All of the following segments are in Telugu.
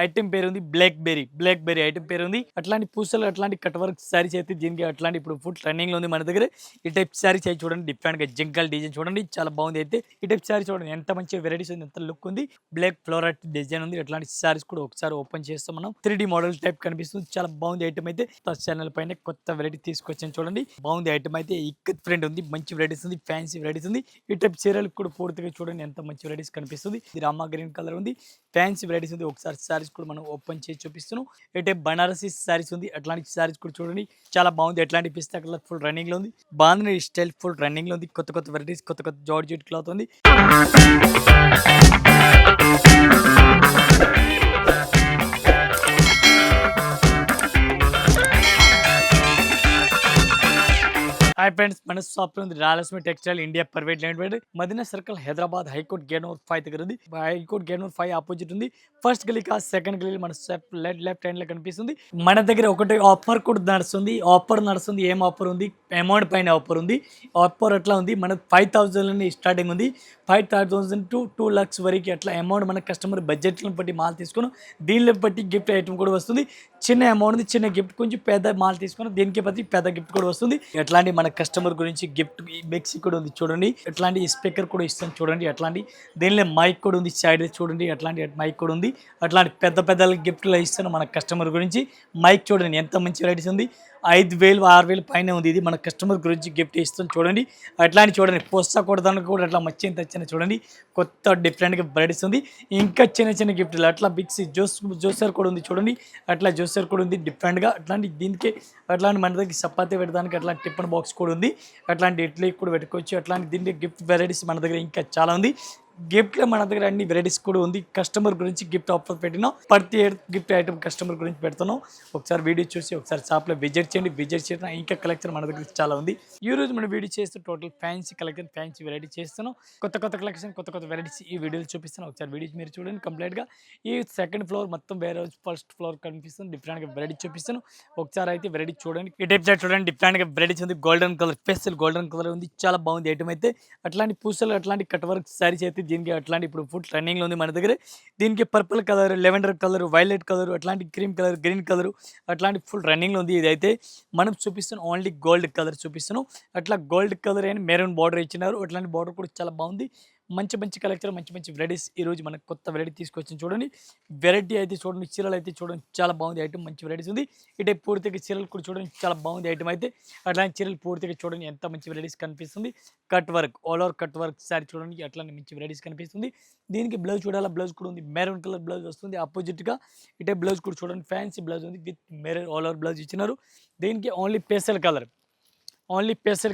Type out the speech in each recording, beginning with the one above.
ఐటమ్ పేరు ఉంది బ్లాక్ బెర్రీ ఐటమ్ పేరు ఉంది. అట్లాంటి పూసలు అట్లాంటి కట్ వర్క్ సారీస్ అయితే దీనికి అట్లాంటి ఇప్పుడు ఫుల్ రన్నింగ్ లో ఉంది మన దగ్గర. ఈ టైప్ సారీస్ అయితే చూడండి డిఫరెంట్ గా జింకల్ డిజైన్ చూడండి చాలా బాగుంది. అయితే ఈ టైప్ సారీ చూడండి ఎంత మంచి వెరైటీస్ ఉంది, ఎంత లుక్ ఉంది. బ్లాక్ ఫ్లోరట్ డిజైన్ ఉంది. అట్లాంటి సారీస్ కూడా ఒకసారి ఓపెన్ చేస్తాం మనం. 3D మోడల్ టైప్ కనిపిస్తుంది, చాలా బాగుంది ఐటమ్ అయితే. ఛానల్ పైన కొత్త వెరైటీ తీసుకొచ్చాను చూడండి, బాగుంది ఐటమ్ అయితే. ఇక్కత్ ఫ్రెండ్ ఉంది, మంచి వెరైటీస్ ఉంది, ఫ్యాన్సీ వెరైటీస్ ఉంది. ఈ టైప్ చీరలు కూడా పూర్తిగా చూడండి ఎంత మంచి వెరైటీస్ కనిపిస్తుంది. ఇది రామా గ్రీన్ కలర్ ఉంది, ఫ్యాన్సీ వెరైటీస్ ఉంది. ఒకసారి సారీస్ కూడా మనం ఓపెన్ చేసి చూపిస్తున్నాం. ఈ టైప్ బనారసీ సారీస్ ఉంది, అట్లాంటి సారీస్ కూడా చూడండి చాలా బాగుంది. ఎట్లాంటి పిస్తా కలర్ ఫుల్ రన్నింగ్ లో ఉంది. బాగుంది స్టైల్ ఫుల్ రన్నింగ్ లో ఉంది. కొత్త కొత్త వెరైటీస్, కొత్త కొత్త జార్జెట్ క్లాత్ ఉంది. హాయ్ ఫ్రెండ్స్, మన షాప్ లో ఉంది Rayalaseema textile India private limited, Madina circle, Hyderabad, high court gate number 5 దగ్గర ఉంది. హైకోర్ట్ గేట్ నెంబర్ 5 ఆపోజిట్ ఉంది. ఫస్ట్ గలీ కా సెకండ్ గలీ మన షాప్ లెఫ్ట్ హ్యాండ్ లో కనిపిస్తుంది. మన దగ్గర ఒకటి ఆఫర్ కూడా నడుస్తుంది. ఏం ఆఫర్ ఉంది? అమౌంట్ పైన ఆఫర్ ఉంది. ఆఫర్ ఎట్లా ఉంది? మన 5,000 స్టార్టింగ్ ఉంది. 5,000 to 2 lakhs వరకు అట్లా అమౌంట్ మన కస్టమర్ బడ్జెట్లను బట్టి మాల్ తీసుకుని దీనిలో బట్టి గిఫ్ట్ ఐటమ్ కూడా వస్తుంది. చిన్న అమౌంట్ ఉంది, చిన్న గిఫ్ట్, కొంచెం పెద్ద మాల్ తీసుకుని దీనికి బట్టి పెద్ద గిఫ్ట్ కూడా వస్తుంది. ఎట్లాంటి మన కస్టమర్ గురించి గిఫ్ట్ బెక్సీ కూడా ఉంది చూడండి. ఎట్లాంటి స్పీకర్ కూడా ఇస్తాను చూడండి. అట్లాంటి దీనిలో మైక్ కూడా ఉంది సైడ్ చూడండి. అట్లాంటి మైక్ కూడా ఉంది. అట్లాంటి పెద్ద పెద్ద గిఫ్ట్లు ఇస్తాను మన కస్టమర్ గురించి. మైక్ చూడండి ఎంత మంచి వెరైటీస్ ఉంది. 5,000 6,000 పైన ఉంది. ఇది మన కస్టమర్ గురించి గిఫ్ట్ ఇస్తాం చూడండి. అట్లాంటి చూడండి పోస్తా కొడదానికి కూడా అట్లా మచ్చి తెచ్చిన చూడండి. కొత్త డిఫరెంట్గా వెరైటీస్ ఉంది. ఇంకా చిన్న చిన్న గిఫ్ట్లు అట్లా బిక్సీ జోసర్ కూడా ఉంది చూడండి. అట్లా జోసర్ కూడా ఉంది డిఫరెంట్గా. అట్లాంటి దీనికి అట్లాంటి మన దగ్గర చపాతీ పెట్టడానికి అట్లాంటి టిఫిన్ బాక్స్ కూడా ఉంది. అట్లాంటి ఇడ్లీ కూడా పెట్టుకోవచ్చు. అట్లాంటి దీనికి గిఫ్ట్ వెరైటీస్ మన దగ్గర ఇంకా చాలా ఉంది. గిఫ్ట్లో మన దగ్గర అన్ని వెరైటీస్ కూడా ఉంది. కస్టమర్ గురించి గిఫ్ట్ ఆఫర్ పెట్టినాం. ప్రతి గిఫ్ట్ ఐటమ్ కస్టమర్ గురించి పెడుతున్నాం. ఒకసారి వీడియో చూసి ఒకసారి షాప్లో విజిట్ చేయండి. ఇంకా కలెక్షన్ మన దగ్గర చాలా ఉంది. ఈ రోజు మనం వీడియో చేస్తూ total fancy collection, fancy variety చేస్తున్నాం. కొత్త కొత్త కలెక్షన్, కొత్త కొత్త వెరైటీస్ ఈ వీడియోలో చూపిస్తున్నాం. ఒకసారి వీడియోస్ మీరు చూడండి కంప్లీట్గా. ఈ సెకండ్ ఫ్లోర్ మొత్తం వేరే ఫస్ట్ ఫ్లోర్ కనిపిస్తుంది. డిఫరెంట్గా వెరైటీ చూపిస్తాను. ఒకసారి అయితే వెరైటీ చూడండి. ఈ టైప్ సైడ్ చూడండి డిఫరెంట్గా వెరైటీస్ ఉంది. Golden colour, special golden colour ఉంది. చాలా బాగుంది ఐటమ్ అయితే. అట్లాంటి పూసలు, అట్లాంటి కట్ వర్క్ సారీస్ అయితే దీనికి అట్లాంటి ఇప్పుడు ఫుడ్ రన్నింగ్ లో ఉంది మన దగ్గర. దీనికి purple colour, lavender colour, violet colour, అట్లాంటి క్రీమ్ కలర్, గ్రీన్ కలర్ అట్లాంటి ఫుల్ రన్నింగ్ లో ఉంది. ఇదైతే మనం చూపిస్తున్నాం ఓన్లీ గోల్డ్ కలర్ చూపిస్తున్నాం. అట్లా గోల్డ్ కలర్ అని మెరూన్ బార్డర్ ఇచ్చినారు. అట్లాంటి బార్డర్ కూడా చాలా బాగుంది. మంచి మంచి కలెక్టర్, మంచి మంచి వెరైటీస్ ఈ రోజు మనకు కొత్త వెరైటీ తీసుకొచ్చింది చూడండి. వెరైటీ అయితే చూడండి, చీరలు అయితే చూడండి చాలా బాగుంది ఐటమ్. మంచి వెరైటీస్ ఉంది. ఇటే పూర్తిగా చీరలు కూడా చూడండి చాలా బాగుంది ఐటమ్ అయితే. అట్లాంటి చీరలు పూర్తిగా చూడండి ఎంత మంచి వెరైటీస్ కనిపిస్తుంది. Cut work, all over cut work sorry చూడండి. అట్లాంటి మంచి వెరైటీస్ కనిపిస్తుంది. దీనికి బ్లౌజ్ చూడాలా, బ్లౌజ్ కూడా ఉంది. మెరూన్ కలర్ బ్లౌజ్ వస్తుంది ఆపోజిట్ గా. ఇటే బ్లౌజ్ కూడా చూడండి ఫ్యాన్సీ బ్లౌజ్ ఉంది with maroon all over blouse ఇచ్చినారు. దీనికి ఓన్లీ పేస్టల్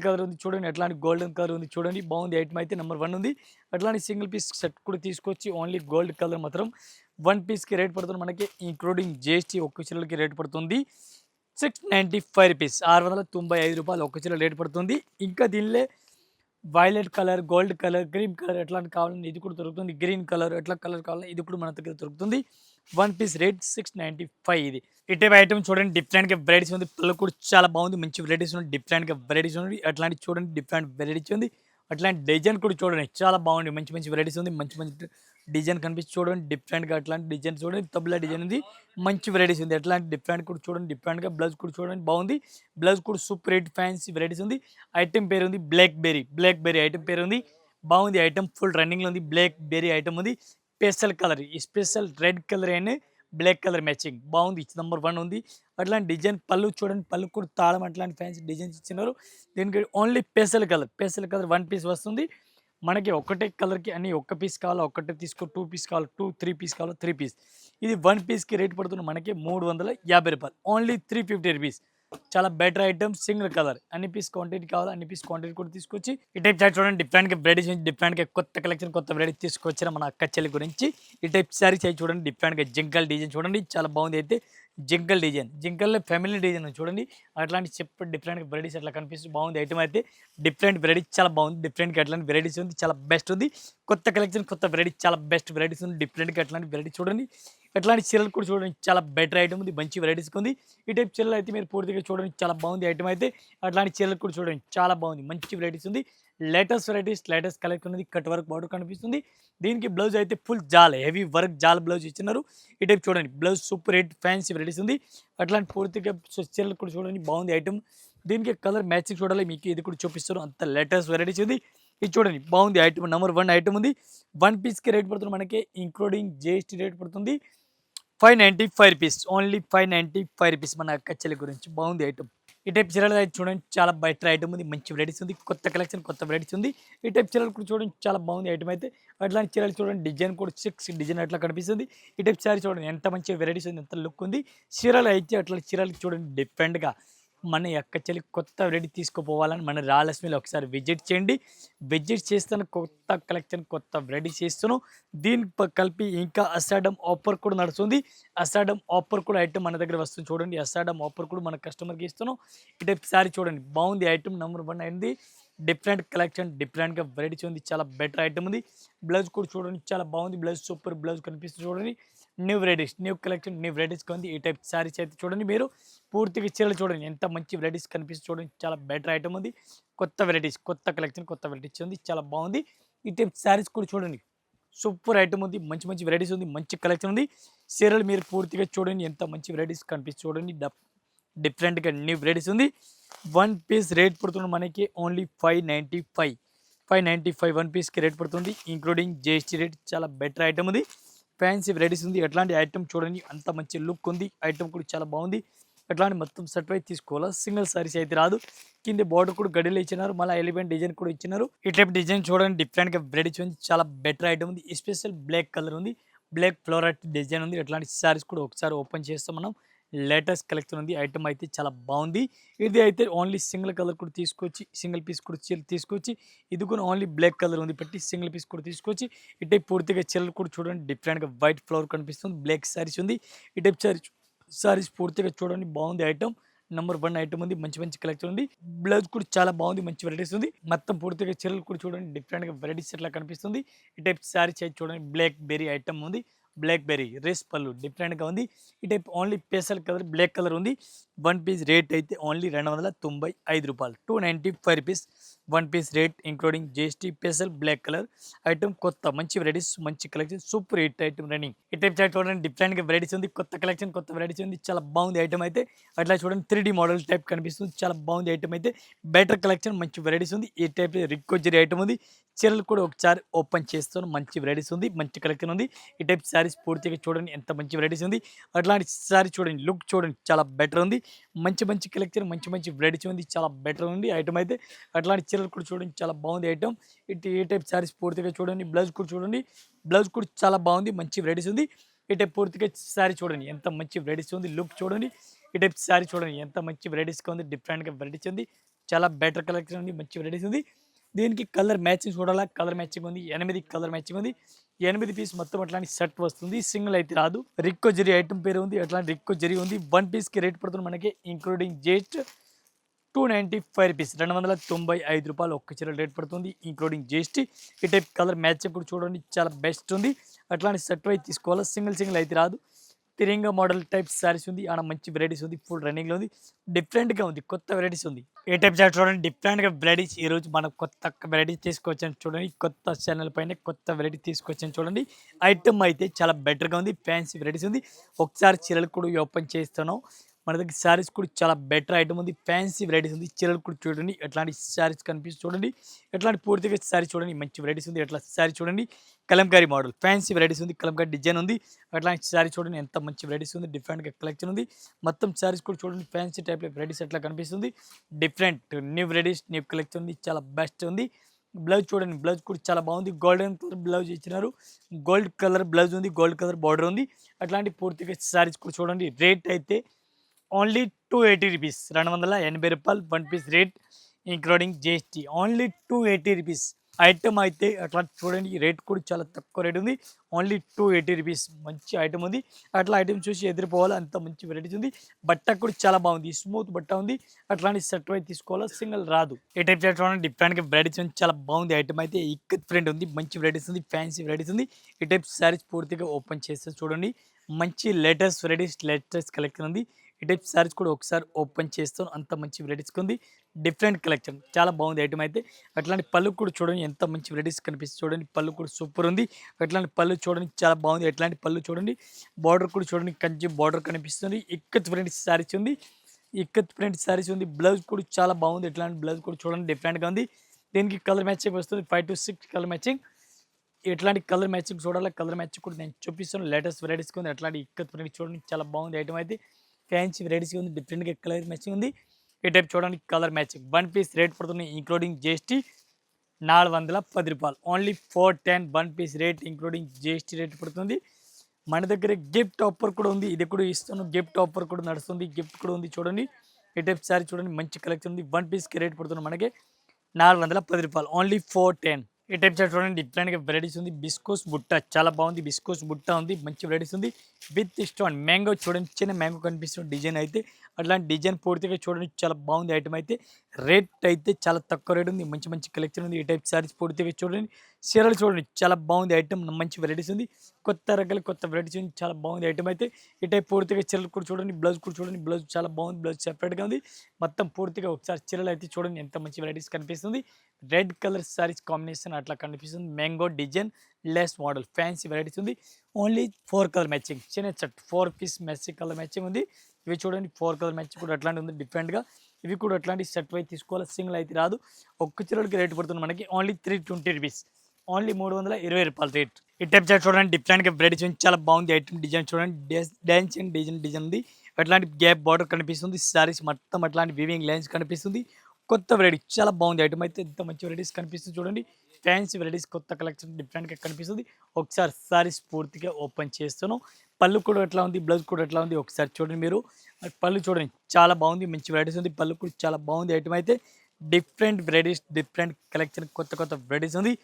కలర్ ఉంది చూడండి. అట్లాంటి గోల్డెన్ కలర్ ఉంది చూడండి. బాగుంది ఐటమ్ అయితే. నెంబర్ 1 ఉంది. అట్లాంటి సింగిల్ పీస్ సెట్ కూడా తీసుకొచ్చి ఓన్లీ గోల్డ్ కలర్ మాత్రం 1 పీస్కి రేట్ పడుతుంది మనకి, ఇంక్లూడింగ్ జిఎస్టీ. ఒక్క చీరలకి రేట్ పడుతుంది 695 రూపీస్, 695 రూపాయలు ఒక్క చీర రేట్ పడుతుంది. ఇంకా దీనిలో violet colour, gold colour, cream colour ఎట్లాంటి కావాలని ఇది కూడా దొరుకుతుంది. గ్రీన్ కలర్ ఎట్లా కలర్ కావాలని ఇది కూడా మన దగ్గర దొరుకుతుంది. 1 పీస్ రేట్ 695. ఇది ఇటే ఐటమ్ చూడండి డిఫరెంట్గా వెరైటీస్ ఉంది. పళ్ళు కూడా చాలా బాగుంది. మంచి వెరైటీస్ ఉంది. డిఫరెంట్గా వెరైటీస్ ఉంది. అట్లాంటి చూడండి డిఫరెంట్ వెరైటీస్ ఉంది. అట్లాంటి డిజైన్ కూడా చూడండి చాలా బాగుంది. మంచి మంచి వెరైటీస్ ఉంది. మంచి మంచి డిజైన్ కనిపిస్తుంది చూడండి. డిఫరెంట్గా అట్లాంటి డిజైన్ చూడండి. తబలా డిజైన్ ఉంది. మంచి వెరైటీస్ ఉంది. అట్లాంటి డిఫరెంట్ కూడా చూడండి. డిఫరెంట్గా బ్లౌజ్ కూడా చూడండి బాగుంది. బ్లౌజ్ కూడా సూపర్ రేట్ ఫ్యాన్సీ వెరైటీస్ ఉంది. ఐటమ్ పేరు ఉంది బ్లాక్ బెర్రీ ఐటమ్ పేరు ఉంది. బాగుంది ఐటమ్. ఫుల్ రన్నింగ్లో ఉంది. బ్లాక్ బెర్రీ ఐటమ్ ఉంది. స్పెషల్ కలర్, ఈ special red colour and black colour matching బాగుంది. నెంబర్ 1 ఉంది. అట్లాంటి డిజైన్ పళ్ళు చూడండి. పళ్ళు కూడా తాళం అట్లాంటి ఫ్యాన్సీ డిజైన్స్ ఇచ్చినారు. దీనికి ఓన్లీ పేస్టల్ కలర్ 1 పీస్ వస్తుంది మనకి. ఒకటే కలర్కి అన్ని ఒక్క పీస్ కావాలా ఒకటే తీసుకో, 2 పీస్ కావాలి 2, 3 పీస్ కావాలా 3 పీస్. ఇది 1 పీస్కి రేట్ పడుతుంది మనకి 350 రూపాయలు, ఓన్లీ 350 రూపీస్. చాలా బెటర్ ఐటమ్. సింగిల్ కలర్, అన్ని పీస్ క్వాంటిటీ కావాలి అన్ని పీస్ క్వాంటిటీ కూడా తీసుకొచ్చి ఈ టైప్ చాట్ చూడండి. డిఫరెంట్గా వెరైటీస్, డిఫరెంట్గా కొత్త కలెక్షన్, కొత్త వెరైటీ తీసుకొచ్చిన మన అక్క చెల్లి గురించి. ఈ టైప్ సారీస్ అయితే చూడండి. డిఫరెంట్గా జింకల్ డిజైన్ చూడండి చాలా బాగుంది అయితే. జింకల్ డిజైన్, జింకల్లో ఫ్యామిలీ డిజైన్ చూడండి. అట్లాంటి చెప్పి డిఫరెంట్ వెరైటీస్ అట్లా కనిపిస్తుంది. బాగుంది ఐటమ్ అయితే. డిఫరెంట్ వెరైటీస్ చాలా బాగుంది. డిఫరెంట్గా అట్లాంటి వెరైటీస్ ఉంది చాలా బెస్ట్ ఉంది. కొత్త కలెక్షన్, కొత్త వెరైటీ చాలా బెస్ట్ వెరైటీస్ ఉంది. డిఫరెంట్గా అట్లాంటి వెరైటీ చూడండి. అట్లాంటి చీరలు కూడా చూడండి చాలా బెటర్ ఐటమ్ ఉంది. మంచి వెరైటీస్ ఉంది. ఈ టైప్ చీరలు అయితే మీరు పూర్తిగా చూడండి చాలా బాగుంది ఐటమ్ అయితే. అట్లాంటి చీరలు కూడా చూడండి చాలా బాగుంది. మంచి వెరైటీస్ ఉంది. లేటెస్ట్ వెరైటీస్, లేటెస్ట్ కలెక్షన్ ఉంది. కట్ వర్క్ బార్డర్ కనిపిస్తుంది. దీనికి బ్లౌజ్ అయితే ఫుల్ జాల్ హెవీ వర్క్ జాల్ బ్లౌజ్ ఇచ్చినారు. ఈ టైప్ చూడండి blouse super hit fancy varieties ఉంది. అట్లాంటి పూర్తిగా చీరలు కూడా చూడండి బాగుంది ఐటమ్. దీనికి కలర్ మ్యాచింగ్ చూడాలి, మీకు ఇది కూడా చూపిస్తారు. అంత లేటెస్ట్ వెరైటీస్ ఉంది. ఇది చూడండి బాగుంది ఐటమ్, నెంబర్ 1 ఐటమ్ ఉంది. 1 పీస్కి రేట్ పడుతుంది మనకి ఇంక్లూడింగ్ జిఎస్టీ రేట్ పడుతుంది 595 రూపీస్. Only 595 rupees. మన అక్క చెల్లి గురించి బాగుంది ఐటమ్. ఈ టైప్ చీరలు అయితే చూడండి చాలా బెటర్ ఐటమ్ ఉంది. మంచి వెరైటీస్ ఉంది. కొత్త కలెక్షన్, కొత్త వెరైటీస్ ఉంది. ఈ టైప్ చీరలు కూడా చూడండి చాలా బాగుంది ఐటమ్ అయితే. అట్లాంటి చీరలు చూడండి డిజైన్ కూడా 6 డిజైన్ అట్లా కనిపిస్తుంది. ఈ టైప్ చీర చూడండి ఎంత మంచి వెరైటీస్ ఉంది, ఎంత లుక్ ఉంది. చీరలు అయితే అట్లాంటి చీరలు చూడండి డిఫరెంట్గా మన అక్క చెల్లి కొత్త వెరైటీ తీసుకుపోవాలని మన రాయలసీమలో ఒకసారి విజిట్ చేయండి. విజిట్ చేస్తాను, కొత్త కలెక్షన్, కొత్త వెరైటీ చేస్తాను. దీనికి కలిపి ఇంకా అసాడమ్ ఆఫర్ కూడా నడుస్తుంది. అసాడమ్ ఆఫర్ కూడా ఐటమ్ మన దగ్గర వస్తుంది చూడండి. అసాడమ్ ఆఫర్ కూడా మన కస్టమర్కి ఇస్తున్నాం. ఈ టైప్ సారీ చూడండి బాగుంది ఐటమ్, నెంబర్ 1 అయింది. డిఫరెంట్ కలెక్షన్, డిఫరెంట్గా వెరైటీస్ ఉంది. చాలా బెటర్ ఐటమ్ ఉంది. బ్లౌజ్ కూడా చూడండి చాలా బాగుంది. బ్లౌజ్ సూపర్ బ్లౌజ్ కనిపిస్తుంది చూడండి. New varieties, new collection, new వెరైటీస్గా ఉంది. ఈ టైప్ శారీస్ అయితే చూడండి మీరు పూర్తిగా చీరలు చూడండి ఎంత మంచి వెరైటీస్ కనిపిస్తుంది చూడండి. చాలా బెటర్ ఐటమ్ ఉంది. కొత్త వెరైటీస్, కొత్త కలెక్షన్, కొత్త వెరైటీస్ ఉంది. చాలా బాగుంది. ఈ టైప్ శారీస్ కూడా చూడండి సూపర్ ఐటమ్ ఉంది. మంచి మంచి వెరైటీస్ ఉంది. మంచి కలెక్షన్ ఉంది. చీరలు మీరు పూర్తిగా చూడండి ఎంత మంచి వెరైటీస్ కనిపిస్తుంది చూడండి. డిఫరెంట్గా న్యూ వెరైటీస్ ఉంది. 1 పీస్ రేట్ పడుతుంది మనకి ఓన్లీ 595. 595 1 పీస్కి రేట్ పడుతుంది ఇంక్లూడింగ్ జిఎస్టీ రేట్. చాలా బెటర్ ఐటమ్ ఉంది. ఫ్యాన్సీ వెరైటీస్ ఉంది. ఎట్లాంటి ఐటమ్ చూడండి అంత మంచి లుక్ ఉంది. ఐటమ్ కూడా చాలా బాగుంది. అట్లాంటి మొత్తం సెట్ వైజ్ తీసుకోవాలా, సింగిల్ సారీస్ అయితే రాదు. కింద బార్డర్ కూడా గడిలో ఇచ్చినారు, మళ్ళీ ఎలిమెంట్ డిజైన్ కూడా ఇచ్చినారు. ఈ టైప్ డిజైన్ చూడండి డిఫరెంట్గా వెరైటీస్ ఉంది. చాలా బెటర్ ఐటమ్ ఉంది. స్పెషల్ బ్లాక్ కలర్ ఉంది, బ్లాక్ ఫ్లోరట్ డిజైన్ ఉంది. అట్లాంటి సారీస్ కూడా ఒకసారి ఓపెన్ చేస్తాం మనం. లేటెస్ట్ కలెక్షన్ ఉంది. ఐటమ్ అయితే చాలా బాగుంది. ఇది అయితే ఓన్లీ సింగిల్ కలర్ కూడా తీసుకొచ్చి, సింగిల్ పీస్ కూడా తీసుకొచ్చి, ఇది కూడా ఓన్లీ బ్లాక్ కలర్ ఉంది పెట్టి సింగిల్ పీస్ కూడా తీసుకొచ్చి, ఈ టైప్ పూర్తిగా చీరలు కూడా చూడండి డిఫరెంట్గా వైట్ ఫ్లవర్ కనిపిస్తుంది. బ్లాక్ సారీస్ ఉంది. ఈ టైప్ సారీస్ పూర్తిగా చూడండి బాగుంది ఐటమ్, నెంబర్ 1 ఐటమ్ ఉంది. మంచి మంచి కలెక్షన్ ఉంది. బ్లౌజ్ కూడా చాలా బాగుంది. మంచి వెరైటీస్ ఉంది. మొత్తం పూర్తిగా చీరలు కూడా చూడండి డిఫరెంట్గా వెరైటీస్ ఎట్లా కనిపిస్తుంది. ఈ టైప్ సారీస్ అయితే చూడండి బ్లాక్ బెర్రీ ఐటమ్ ఉంది. బ్లాక్ బెర్రీ రేస్ పళ్ళు డిఫరెంట్గా ఉంది. ఈ టైప్ ఓన్లీ పేసల్ కలర్ బ్లాక్ కలర్ ఉంది. 1 పీస్ రేట్ అయితే ఓన్లీ 295 రూపాయలు, 295 rupees. 1 piece rate including GST. పేసల్ బ్లాక్ కలర్ ఐటమ్, కొత్త మంచి వెరైటీస్, మంచి collection, super hit item running. ఈ టైప్ చాట్ చూడండి డిఫరెంట్గా వెరైటీస్ ఉంది. కొత్త కలెక్షన్, కొత్త వెరైటీస్ ఉంది. చాలా బాగుంది ఐటమ్ అయితే. అట్లా చూడండి 3D మోడల్ టైప్ కనిపిస్తుంది. చాలా బాగుంది ఐటమ్ అయితే. బెటర్ కలెక్షన్, మంచి వెరైటీస్ ఉంది. ఈ టైప్ రిక్వెస్ట్ ఐటమ్ ఉంది. చీరలు కూడా ఒకసారి ఓపెన్ చేస్తాను. మంచి వెరైటీస్ ఉంది, మంచి కలెక్షన్ ఉంది. ఈ టైప్ శారీస్ పూర్తిగా చూడండి ఎంత మంచి వెరైటీస్ ఉంది. అట్లాంటి శారీ చూడండి లుక్ చూడండి చాలా బెటర్ ఉంది. మంచి మంచి కలెక్షన్, మంచి మంచి వెరైటీస్ ఉంది. చాలా బెటర్ ఉంది ఐటమ్ అయితే. అట్లాంటి చీరలు కూడా చూడండి చాలా బాగుంది ఐటమ్. ఈ టైప్ శారీస్ పూర్తిగా చూడండి. బ్లౌజ్ కూడా చూడండి, బ్లౌజ్ కూడా చాలా బాగుంది. మంచి వెరైటీస్ ఉంది. ఈ టైప్ పూర్తిగా శారీ చూడండి ఎంత మంచి వెరైటీస్ ఉంది. లుక్ చూడండి. ఈ టైప్ శారీ చూడండి ఎంత మంచి వెరైటీస్గా ఉంది. డిఫరెంట్గా వెరైటీస్ ఉంది. చాలా బెటర్ కలెక్షన్ ఉంది. మంచి వెరైటీస్ ఉంది. దీనికి కలర్ మ్యాచింగ్ చూడాలా, కలర్ మ్యాచింగ్ ఉంది. 8 కలర్ మ్యాచింగ్ ఉంది. 8 పీస్ మొత్తం అట్లాంటి సెట్ వస్తుంది. సింగిల్ అయితే రాదు. రిక్కో జెరీ ఐటమ్ పేరు ఉంది. అట్లాంటి రిక్కో జెరీ ఉంది. 1 పీస్కి రేట్ పడుతుంది మనకి ఇంక్లూడింగ్ జస్ట్ 295 రూపీస్, 295 రూపాయలు ఒక్క చీర రేట్ పడుతుంది ఇంక్లూడింగ్ జిఎస్టీ. ఈ టైప్ కలర్ మ్యాచింగ్ కూడా చూడండి చాలా బెస్ట్ ఉంది. అట్లాంటి సెట్ వైజ్ తీసుకోవాలా, సింగిల్ అయితే రాదు. తిరంగా మోడల్ టైప్ సారీస్ ఉంది. ఆడ మంచి వెరైటీస్ ఉంది. ఫుల్ రన్నింగ్లో ఉంది. డిఫరెంట్గా ఉంది. కొత్త వెరైటీస్ ఉంది. ఏ టైప్ చాట్ చూడండి డిఫరెంట్గా వెరైటీస్. ఈరోజు మనం కొత్త వెరైటీ తీసుకొచ్చాను చూడండి. కొత్త ఛానల్ పైన కొత్త వెరైటీ తీసుకొచ్చాను చూడండి. ఐటమ్ అయితే చాలా బెటర్గా ఉంది. ఫ్యాన్సీ వెరైటీస్ ఉంది. ఒకసారి చీరలు కూడా ఓపెన్ చేస్తున్నాం. మన దగ్గర శారీస్ కూడా చాలా బెటర్ ఐటమ్ ఉంది. ఫ్యాన్సీ వెరైటీస్ ఉంది. చీరలు కూడా చూడండి ఎట్లాంటి శారీస్ కనిపిస్తుంది చూడండి. ఎట్లాంటి పూర్తిగా శారీ చూడండి మంచి వెరైటీస్ ఉంది. ఎట్లా శారీ చూడండి కలంకారీ మోడల్ ఫ్యాన్సీ వెరైటీస్ ఉంది. కలంకారీ డిజైన్ ఉంది. అట్లాంటి శారీ చూడండి ఎంత మంచి వెరైటీస్ ఉంది. డిఫరెంట్గా కలెక్షన్ ఉంది. మొత్తం శారీస్ కూడా చూడండి ఫ్యాన్సీ టైప్లో వెరైటీస్ ఎట్లా కనిపిస్తుంది. Different new varieties, new collection ఉంది. చాలా బెస్ట్ ఉంది. బ్లౌజ్ చూడండి, బ్లౌజ్ కూడా చాలా బాగుంది. గోల్డెన్ కలర్ బ్లౌజ్ ఇచ్చినారు. గోల్డ్ కలర్ బ్లౌజ్ ఉంది. గోల్డ్ కలర్ బార్డర్ ఉంది. అట్లాంటి పూర్తిగా శారీస్ కూడా చూడండి. రేట్ అయితే ఓన్లీ 280 రూపీస్, 280 రూపాయలు. 1 piece rate including GST only 280 rupees. Item అయితే అట్లా చూడండి రేట్ కూడా చాలా తక్కువ రేట్ ఉంది. Only 280 rupees. మంచి ఐటమ్ ఉంది. అట్లా ఐటమ్ చూసి ఎదిరిపోవాలి అంత మంచి వెరైటీస్ ఉంది. బట్ట కూడా చాలా బాగుంది. స్మూత్ బట్ట ఉంది. అట్లాంటి సెట్ అయితే తీసుకోవాలా, సింగిల్ రాదు. ఏ టైప్ చూడండి డిఫరెంట్గా వెరైటీస్ ఉంది. చాలా బాగుంది ఐటమ్ అయితే. ఇక్కత్ ఫ్రెండ్ ఉంది. మంచి వెరైటీస్ ఉంది. ఫ్యాన్సీ వెరైటీస్ ఉంది. ఈ టైప్ శారీస్ పూర్తిగా ఓపెన్ చేస్తే చూడండి మంచి లేటెస్ట్ వెరైటీస్, లేటెస్ట్ కలెక్షన్ ఉంది. ఈ టైప్ శారీస్ కూడా ఒకసారి ఓపెన్ చేస్తాను, అంత మంచి వెరైటీస్ ఉంది. డిఫరెంట్ కలెక్షన్ చాలా బాగుంది ఐటమ్ అయితే. అట్లాంటి పళ్ళు కూడా చూడండి ఎంత మంచి వెరైటీస్ కనిపిస్తుంది చూడండి. పళ్ళు కూడా సూపర్ ఉంది. అట్లాంటి పళ్ళు చూడండి చాలా బాగుంది. ఎట్లాంటి పళ్ళు చూడండి. బార్డర్ కూడా చూడండి కంచి బార్డర్ కనిపిస్తుంది. ఇక్కత్ వెరైటీ శారీస్ ఉంది. ఇక్కత్ ప్రింట్ శారీస్ ఉంది. బ్లౌజ్ కూడా చాలా బాగుంది. ఎట్లాంటి బ్లౌజ్ కూడా చూడండి డిఫరెంట్గా ఉంది. దీనికి కలర్ మ్యాచింగ్ వస్తుంది 5 to 6 కలర్ మ్యాచింగ్. ఎట్లాంటి కలర్ మ్యాచింగ్ చూడాలి. కలర్ మ్యాచింగ్ కూడా నేను చూపిస్తాను. లేటెస్ట్ వెరైటీస్ ఉంది. అట్లాంటి ఇక్కత్ ప్రింట్ చూడండి చాలా బాగుంది ఐటమ్ అయితే. ఫ్యాన్సీ వెరైటీస్ ఉంది. డిఫరెంట్గా కలర్ మ్యాచింగ్ ఉంది. ఈ టైప్ చూడండి colour matching. One piece rate పడుతుంది ఇంక్లూడింగ్ జిఎస్టీ 410 రూపాయలు. Only 410 one piece rate including GST rate పడుతుంది. మన దగ్గర గిఫ్ట్ ఆఫర్ కూడా ఉంది. ఇది కూడా ఇస్తాను. గిఫ్ట్ ఆఫర్ కూడా నడుస్తుంది. గిఫ్ట్ కూడా ఉంది చూడండి. ఈ టైప్ సారీ చూడండి మంచి కలెక్షన్ ఉంది. వన్ పీస్కి రేట్ పడుతుంది మనకి 410 రూపాయలు. ఓన్లీ 410. ఈ టైప్ చాట్ చూడండి డిఫరెంట్గా వెరైటీస్ ఉంది. బిస్కోస్ బుట్ట చాలా బాగుంది. బిస్కోస్ బుట్ట ఉంది మంచి వెరైటీస్ ఉంది. విత్ స్టోన్ మ్యాంగో చూడండి చిన్న మ్యాంగో కనిపిస్తుంది డిజైన్ అయితే. అట్లాంటి డిజైన్ పూర్తిగా చూడండి చాలా బాగుంది ఐటమ్ అయితే. రేట్ అయితే చాలా తక్కువ రేట్ ఉంది. మంచి మంచి కలెక్షన్ ఉంది. ఈ టైప్ సారీస్ పూర్తిగా చూడండి. చీరలు చూడండి చాలా బాగుంది ఐటమ్. మంచి వెరైటీస్ ఉంది. కొత్త రకాల కొత్త వెరైటీస్ ఉంది. చాలా బాగుంది ఐటమ్ అయితే. ఈ టైప్ పూర్తిగా చీరలు కూడా చూడండి. బ్లౌజ్ కూడా చూడండి. బ్లౌజ్ చాలా బాగుంది. బ్లౌజ్ సెపరేట్గా ఉంది. మొత్తం పూర్తిగా ఒకసారి చీరలు అయితే చూడండి ఎంత మంచి వెరైటీస్ కనిపిస్తుంది. రెడ్ కలర్ సారీస్ కాంబినేషన్ అట్లా కనిపిస్తుంది. Mango design less model fancy varieties ఉంది. ఓన్లీ 4 కలర్ మ్యాచింగ్ చిన్న set 4 piece matching colour matching ఉంది. ఇవి చూడండి 4 కలర్ మ్యాచింగ్ కూడా అట్లాంటి ఉంది డిఫరెంట్గా. ఇవి కూడా అట్లాంటి సెట్ వైజ్ తీసుకోవాలి. సింగిల్ అయితే రాదు. ఒక్క చీరలకి రేట్ పడుతుంది మనకి ఓన్లీ 320 రూపీస్. ఓన్లీ 320 రూపాయలు రేట్. ఈ టైప్ చాట్ చూడండి డిఫరెంట్గా వెరైటీస్ ఉంది. చాలా బాగుంది ఐటమ్. డిజైన్ చూడండి డాన్సింగ్ డిజైన్ ఉంది. అట్లాంటి గ్యాప్ బార్డర్ కనిపిస్తుంది. సారీస్ మొత్తం అట్లాంటి వివింగ్ లైన్స్ కనిపిస్తుంది. కొత్త వెరైటీ చాలా బాగుంది ఐటమ్ అయితే. ఎంత మంచి వెరైటీస్ కనిపిస్తుంది చూడండి. ఫ్యాన్సీ వెరైటీస్ కొత్త కలెక్షన్ డిఫరెంట్గా కనిపిస్తుంది. ఒకసారి సారీస్ పూర్తిగా ఓపెన్ చేస్తాను. పళ్ళు కూడా ఎట్లా ఉంది. బ్లౌజ్ కూడా ఎట్లా ఉంది ఒకసారి చూడండి మీరు. పళ్ళు చూడండి చాలా బాగుంది. మంచి వెరైటీస్ ఉంది. పళ్ళు కూడా చాలా బాగుంది ఐటమ్ అయితే. డిఫరెంట్ వెరైటీస్ డిఫరెంట్ కలెక్షన్ కొత్త కొత్త వెరైటీస్ ఉంది.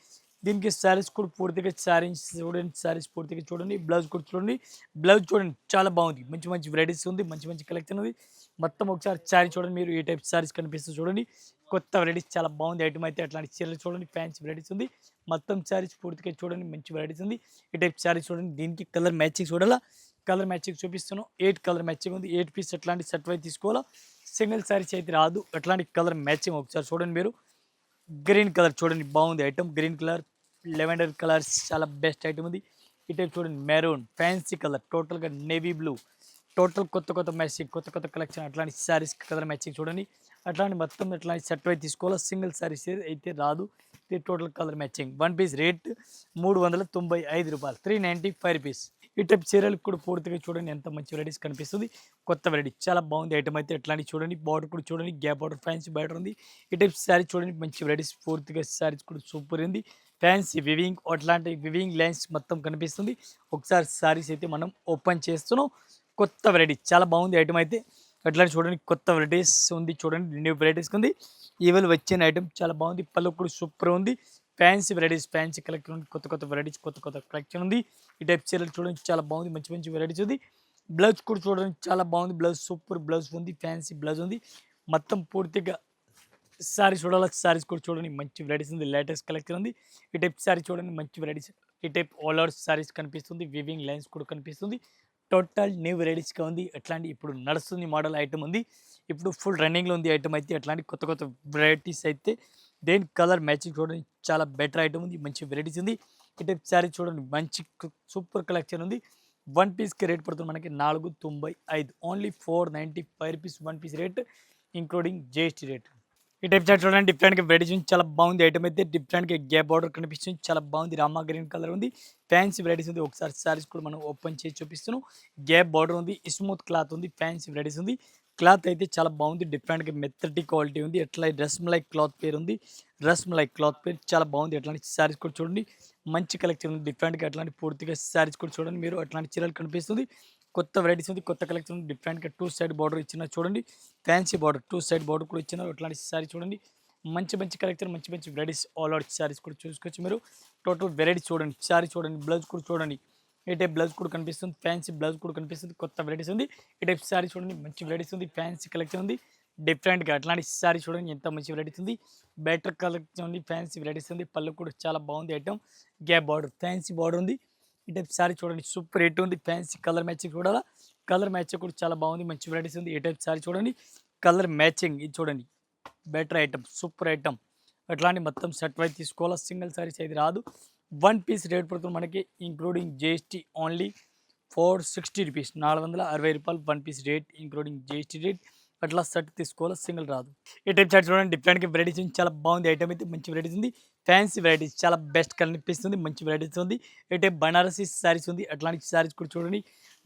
దీనికి శారీస్ కూడా పూర్తిగా శారీస్ చూడండి. శారీస్ పూర్తిగా చూడండి. బ్లౌజ్ కూడా చూడండి. బ్లౌజ్ చూడండి చాలా బాగుంది. మంచి మంచి వెరైటీస్ ఉంది. మంచి మంచి కలెక్షన్ ఉంది. మొత్తం ఒకసారి శారీ చూడండి మీరు. ఈ టైప్ శారీస్ కనిపిస్తుంది చూడండి. కొత్త వెరైటీస్ చాలా బాగుంది ఐటమ్ అయితే. అట్లాంటి చీరలు చూడండి ఫ్యాన్సీ వెరైటీస్ ఉంది. మొత్తం శారీస్ పూర్తిగా చూడండి మంచి వెరైటీస్ ఉంది. ఈ టైప్ శారీస్ చూడండి. దీనికి కలర్ మ్యాచింగ్ చూడాలా. కలర్ మ్యాచింగ్ చూపిస్తున్నాను. 8 కలర్ మ్యాచింగ్ ఉంది. 8 పీస్ అట్లాంటి సెట్ వైజ్ తీసుకోవాలా. సింగిల్ శారీస్ అయితే రాదు. అట్లాంటి కలర్ మ్యాచింగ్ ఒకసారి చూడండి మీరు. గ్రీన్ కలర్ చూడండి బాగుంది item. Green colour lavender colours చాలా బెస్ట్ ఐటమ్ ఉంది. ఈ టైప్ చూడండి మెరూన్ ఫ్యాన్సీ కలర్ టోటల్గా నేవీ బ్లూ టోటల్ కొత్త కొత్త మ్యాచింగ్ కొత్త కొత్త కలెక్షన్ అట్లాంటి శారీస్ కలర్ మ్యాచింగ్ చూడండి. అట్లాంటి మొత్తం అట్లాంటి సెట్ వైజ్ తీసుకోవాలి. సింగిల్ శారీస్ అయితే రాదు. ఇది total colour matching. One piece rate 395 రూపాయలు. 395 రూపీస్. ఈ టైప్ చీరలకు కూడా పూర్తిగా చూడండి ఎంత మంచి వెరైటీస్ కనిపిస్తుంది. కొత్త వెరైటీ చాలా బాగుంది ఐటమ్ అయితే. ఎట్లాంటి చూడండి బార్డర్ కూడా చూడండి. గ్యాప్ బార్డర్ ఫ్యాన్సీ బార్డర్ ఉంది. ఈ టైప్ శారీ చూడండి మంచి వెరైటీస్ పూర్తిగా శారీస్ కూడా సూపర్ ఉంది. ఫ్యాన్సీ వివింగ్ అట్లాంటి వివింగ్ లైన్స్ మొత్తం కనిపిస్తుంది. ఒకసారి శారీస్ అయితే మనం ఓపెన్ చేస్తున్నాం. కొత్త వెరైటీ చాలా బాగుంది ఐటమ్ అయితే. అట్లాంటి చూడండి కొత్త వెరైటీస్ ఉంది చూడండి. న్యూ వెరైటీస్ ఉంది. ఈవెల్ వచ్చిన ఐటమ్ చాలా బాగుంది. పళ్ళు కూడా సూపర్ ఉంది. ఫ్యాన్సీ వెరైటీస్ ఫ్యాన్సీ కలెక్షన్ ఉంది. కొత్త కొత్త వెరైటీస్ కొత్త కొత్త కలెక్షన్ ఉంది. ఈ టైప్ చీరలు చూడండి చాలా బాగుంది. మంచి మంచి వెరైటీస్ ఉంది. బ్లౌజ్ కూడా చూడండి చాలా బాగుంది. బ్లౌజ్ సూపర్ బ్లౌజ్ ఉంది. ఫ్యాన్సీ బ్లౌజ్ ఉంది. మొత్తం పూర్తిగా సారీ చూడాలి. సారీస్ కూడా చూడండి మంచి వెరైటీస్ ఉంది. లేటెస్ట్ కలెక్షన్ ఉంది. ఈ టైప్ సారీ చూడండి మంచి వెరైటీస్. ఈ టైప్ ఆల్ ఓవర్ సారీస్ కనిపిస్తుంది. వివింగ్ లైన్స్ కూడా కనిపిస్తుంది. టోటల్ న్యూ వెరైటీస్గా ఉంది. అట్లాంటి ఇప్పుడు నడుస్తుంది మోడల్ ఐటమ్ ఉంది. ఇప్పుడు ఫుల్ రన్నింగ్లో ఉంది ఐటమ్ అయితే. అట్లాంటి కొత్త కొత్త వెరైటీస్ అయితే. దేని కలర్ మ్యాచింగ్ చూడండి చాలా బెటర్ ఐటమ్ ఉంది. మంచి వెరైటీస్ ఉంది. ఈ టైప్ శారీ చూడండి మంచి సూపర్ కలెక్షన్ ఉంది. వన్ పీస్కి రేట్ పడుతుంది మనకి 495. Only 495 rupees one piece rate including GST rate. ఈ టైప్ చాట్ చూడండి డిఫరెంట్గా వెరైటీస్ చాలా బాగుంది ఐటమ్ అయితే. డిఫరెంట్గా గ్యాప్ బార్డర్ కనిపిస్తుంది చాలా బాగుంది. రామా గ్రీన్ కలర్ ఉంది. ఫ్యాన్సీ వెరైటీస్ ఉంది. ఒకసారి సారీస్ కూడా మనం ఓపెన్ చేసి చూపిస్తున్నాం. గ్యాప్ బార్డర్ ఉంది. స్మూత్ క్లాత్ ఉంది. ఫ్యాన్సీ వెరైటీస్ ఉంది. క్లాత్ అయితే చాలా బాగుంది. డిఫరెంట్గా మెత్తటి క్వాలిటీ ఉంది. ఎట్లా డ్రెస్ మలై క్లాత్ పేరు ఉంది. డ్రెస్ మలై క్లాత్ పేరు చాలా బాగుంది. అట్లాంటి సారీస్ కూడా చూడండి మంచి కలెక్షన్ ఉంది. డిఫరెంట్గా అట్లాంటి పూర్తిగా సారీస్ కూడా చూడండి మీరు. అట్లాంటి చీరలు కనిపిస్తుంది. కొత్త వెరైటీస్ ఉంది. కొత్త కలెక్షన్ ఉంది. డిఫరెంట్గా 2 సైడ్ బార్డర్ ఇచ్చిన చూడండి. ఫ్యాన్సీ బార్డర్ 2 సైడ్ బార్డర్ కూడా ఇచ్చినారు. అట్లాంటి సారీ చూడండి మంచి మంచి కలెక్షన్ మంచి మంచి వెరైటీస్ ఆల్ అవుట్ సారీస్ కూడా చూసుకోవచ్చు మీరు. టోటల్ వెరైటీస్ చూడండి. సారీ చూడండి. బ్లౌజ్ కూడా చూడండి. ఈ టైప్ బ్లౌజ్ కూడా కనిపిస్తుంది. ఫ్యాన్సీ బ్లౌజ్ కూడా కనిపిస్తుంది. కొత్త వెరైటీస్ ఉంది. ఈ టైప్ సారీ చూడండి మంచి వెరైటీస్ ఉంది. ఫ్యాన్సీ కలెక్షన్ ఉంది. డిఫరెంట్గా అట్లాంటి సారీ చూడండి ఎంత మంచి వెరైటీస్ ఉంది. బెటర్ కలెక్షన్ ఉంది. ఫ్యాన్సీ వెరైటీస్ ఉంది. పళ్ళు కూడా చాలా బాగుంది item. Gap border fancy border ఉంది. ఈ టైప్ శారీ చూడండి సూపర్ రేట్ ఉంది. ఫ్యాన్సీ కలర్ మ్యాచింగ్ చూడాలా, కలర్ మ్యాచింగ్ కూడా చాలా బాగుంది. మంచి వెరైటీస్ ఉంది. ఈ టైప్ శారీ చూడండి కలర్ మ్యాచింగ్ ఇది చూడండి బెటర్ ఐటమ్ సూపర్ ఐటమ్. అట్లాంటి మొత్తం సెట్ వైజ్ తీసుకోవాలా, సింగిల్ శారీస్ అయితే రాదు. వన్ పీస్ రేట్ పడుతుంది మనకి ఇంక్లూడింగ్ జిఎస్టీ ఓన్లీ 460 రూపీస్, 460 రూపాయలు one piece rate including GST rate. అట్లా సెట్ తీసుకోవాలి, సింగిల్ రాదు. ఈ టైప్ షర్ట్ చూడండి డిఫరెంట్గా వెరైటీస్ ఉంది, చాలా బాగుంది. ఐటమ్ అయితే మంచి వెరైటీస్ ఉంది. ఫ్యాన్సీ వెరైటీస్ చాలా బెస్ట్ కనిపిస్తుంది, మంచి వెరైటీస్ ఉంది. ఈ టైప్ బనారసీ శారీస్ ఉంది, అట్లాంటి శారీస్ కూడా చూడండి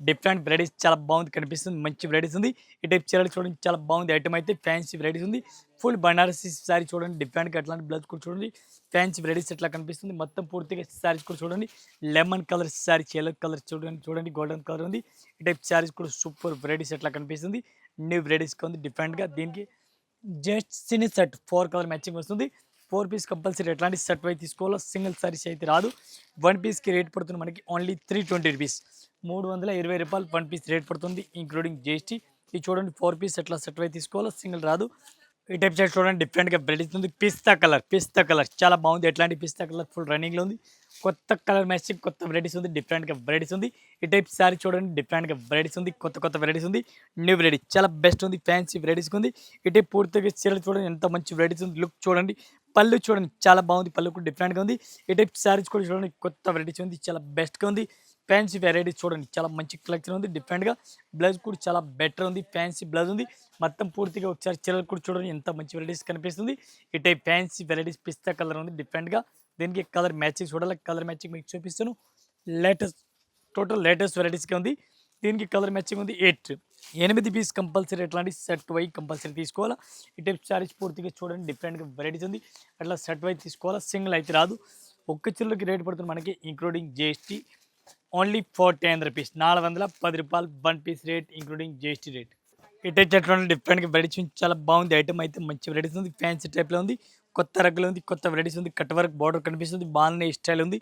డిఫరెంట్ వెరైటీస్ చాలా బాగుంది కనిపిస్తుంది, మంచి వెరైటీస్ ఉంది. ఈ టైప్ చీరలు చూడండి చాలా బాగుంది. ఐటమ్ అయితే ఫ్యాన్సీ వెరైటీస్ ఉంది. ఫుల్ బనారసీ శారీ చూడండి డిఫరెంట్గా, అట్లాంటి బ్లౌజ్ కూడా చూడండి ఫ్యాన్సీ వెరైటీస్ ఎట్లా కనిపిస్తుంది. మొత్తం పూర్తిగా శారీస్ కూడా చూడండి lemon colour sari, yellow colour చూడండి గోల్డెన్ కలర్ ఉంది. ఈ టైప్ శారీస్ కూడా సూపర్ వెరైటీస్ ఎట్లా కనిపిస్తుంది. న్యూ వెరైటీస్గా ఉంది డిఫరెంట్గా. దీనికి జస్ట్ సినీ సెట్ 4 కలర్ మ్యాచింగ్ వస్తుంది. 4 పీస్ కంపల్సరీ ఎట్లాంటి సెట్ వైపు తీసుకోవాలో, సింగిల్ సారీస్ అయితే రాదు. వన్ పీస్కి రేట్ పడుతుంది మనకి ఓన్లీ 320 రూపీస్, 320 రూపాయలు వన్ పీస్ రేట్ పడుతుంది ఇంక్లూడింగ్ జిఎస్టీ. ఇది చూడండి 4 పీస్ ఎట్లా సెట్ వైపు తీసుకోవాలో, సింగిల్ రాదు. ఈ టైప్ షర్ట్ చూడండి డిఫరెంట్గా వెరైటీస్ ఉంది. పిస్తా కలర్ చాలా బాగుంది. ఎట్లాంటి పిస్తా కలర్ ఫుల్ రన్నింగ్లో ఉంది. కొత్త కలర్ మ్యాచింగ్ కొత్త వెరైటీస్ ఉంది, డిఫరెంట్గా వెరైటీస్ ఉంది. ఈ టైప్ శారీ చూడండి డిఫరెంట్గా వెరైటీస్ ఉంది, కొత్త వెరైటీస్ ఉంది. న్యూ వెరైటీ చాలా బెస్ట్ ఉంది, ఫ్యాన్సీ వెరైటీస్ ఉంది. ఈ టైప్ పూర్తిగా చీరలు చూడండి ఎంత మంచి వెరైటీస్ ఉంది. లుక్ చూడండి, పళ్ళు చూడండి చాలా బాగుంది, పళ్ళు కూడా డిఫరెంట్గా ఉంది. ఈ టైప్ శారీస్ కూడా చూడండి కొత్త వెరైటీస్ ఉంది, చాలా బెస్ట్గా ఉంది. ఫ్యాన్సీ వెరైటీస్ చూడండి చాలా మంచి కలెక్షన్ ఉంది డిఫరెంట్గా. బ్లౌజ్ కూడా చాలా బెటర్ ఉంది, ఫ్యాన్సీ బ్లౌజ్ ఉంది. మొత్తం పూర్తిగా ఒకసారి చీరలు కూడా చూడండి ఎంత మంచి వెరైటీస్ కనిపిస్తుంది. ఈ టైప్ ఫ్యాన్సీ వెరైటీస్ పిస్తా కలర్ ఉంది డిఫరెంట్గా. దీనికి కలర్ మ్యాచింగ్ చూడాలి, కలర్ మ్యాచింగ్ మీకు చూపిస్తాను. లేటెస్ట్ వెరైటీస్గా ఉంది. దీనికి కలర్ మ్యాచింగ్ ఉంది. 8 పీస్ కంపల్సరీ ఎట్లాంటి సెట్ వై కంపల్సరీ తీసుకోవాలా. ఈ టైప్ శారీస్ పూర్తిగా చూడండి డిఫరెంట్గా వెరైటీస్ ఉంది, అట్లా సెట్ వై తీసుకోవాలా, సింగిల్ అయితే రాదు. ఒక్క చీరలకి రేట్ పడుతుంది మనకి ఇంక్లూడింగ్ జిఎస్టీ ఓన్లీ 410 రూపీస్, 410 రూపాయలు one piece rate including GST rate. ఈ టైప్ చెట్లు డిఫరెంట్గా వెరైటీస్ చాలా బాగుంది. ఐటమ్ అయితే మంచి వెరైటీస్ ఉంది, ఫ్యాన్సీ టైప్లో ఉంది, కొత్త రగ్గులు ఉంది, కొత్త వెరైటీస్ ఉంది. కట్ వర్క్ బార్డర్ కనిపిస్తుంది, బాగున్నాయి స్టైల్ ఉంది,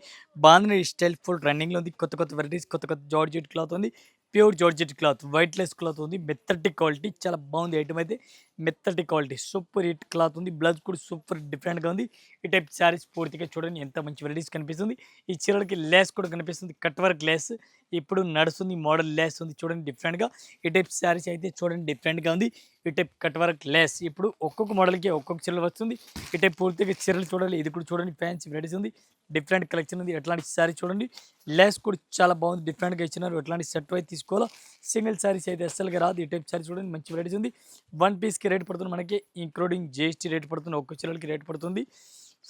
బాగున్నాయి స్టైల్ ఫుల్ రన్నింగ్లో ఉంది. కొత్త వెరైటీస్, కొత్త జార్జెట్ క్లాత్ ఉంది, pure georgette cloth, white less cloth ఉంది, మెత్తటి క్వాలిటీ చాలా బాగుంది. ఐటమ్ అయితే మెత్తటి క్వాలిటీ సూపర్ హిట్ క్లాత్ ఉంది. బ్లౌజ్ కూడా సూపర్ డిఫరెంట్గా ఉంది. ఈ టైప్ శారీస్ పూర్తిగా చూడండి ఎంత మంచి వెరైటీస్ కనిపిస్తుంది. ఈ చీరలకి లేస్ కూడా కనిపిస్తుంది, కట్ వర్క్ లేస్ ఇప్పుడు నడుస్తుంది, మోడల్ లేస్ ఉంది చూడండి డిఫరెంట్గా. ఈ టైప్ శారీస్ అయితే చూడండి డిఫరెంట్గా ఉంది. ఈ టైప్ కట్ వర్క్ లేస్ ఇప్పుడు ఒక్కొక్క మోడల్కి ఒక్కొక్క చీరలు వస్తుంది. ఈ టైప్ పూర్తిగా చీరలు చూడాలి, ఇది కూడా చూడండి ఫ్యాన్సీ వెరైటీస్ ఉంది, డిఫరెంట్ కలెక్షన్ ఉంది. ఎట్లాంటి శారీ చూడండి లేస్ కూడా చాలా బాగుంది, డిఫరెంట్గా ఇచ్చినారు. ఎట్లాంటి సెట్ అయితే తీసుకోవాలో, సింగిల్ శారీస్ అయితే అస్సలుగా రాదు. ఈ టైప్ శారీ చూడండి మంచి వెరైటీస్ ఉంది. వన్ పీస్కి రేట్ పడుతుంది మనకి ఇంక్లూడింగ్ జిఎస్టీ రేట్ పడుతుంది. ఒక్క చీరలకి రేట్ పడుతుంది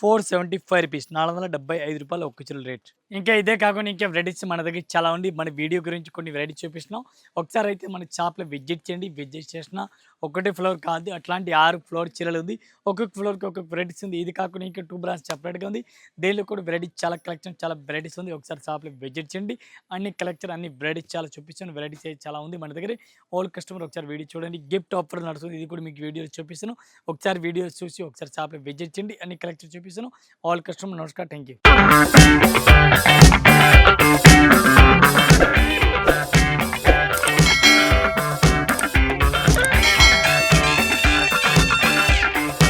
475 రూపీస్, 475 రూపాయలు ఒక్క చీరల రేట్. ఇంకా ఇదే కాకుండా ఇంకా వెరైటీస్ మన దగ్గర చాలా ఉంది. మన వీడియో గురించి కొన్ని వెరైటీస్ చూపిస్తున్నాం. ఒకసారి అయితే మన షాప్లో విజిట్ చేయండి. విజిట్ చేసిన ఒకటే ఫ్లోర్ కాదు, అట్లాంటి 6 ఫ్లోర్ చీరలు ఉంది. ఒక్కొక్క ఫ్లోర్కి ఒక్కొక్క వెరైటీస్ ఉంది. ఇది కాకుండా ఇంకా 2 బ్రాంచ్ సపరేట్గా ఉంది. దీనిలో కూడా వెరైటీస్ చాలా కలెక్షన్, చాలా వెరైటీస్ ఉంది. ఒకసారి షాప్లో విజిట్ చేయండి. అన్ని కలెక్షన్, అన్ని వెరైటీస్ చాలా చూపిస్తాను. వెరైటీస్ అయితే చాలా ఉంది మన దగ్గర. ఓల్ కస్టమర్ ఒకసారి వీడియో చూడండి, గిఫ్ట్ ఆఫర్ నడుస్తుంది. ఇది కూడా మీకు వీడియోస్ చూపిస్తాను. ఒకసారి వీడియోస్ చూసి ఒకసారి షాప్లో విజిట్ చేయండి. అన్ని కలెక్షన్ చూపిస్తాను. ఆల్ కస్టమర్ నమస్కారం, థ్యాంక్ యూ.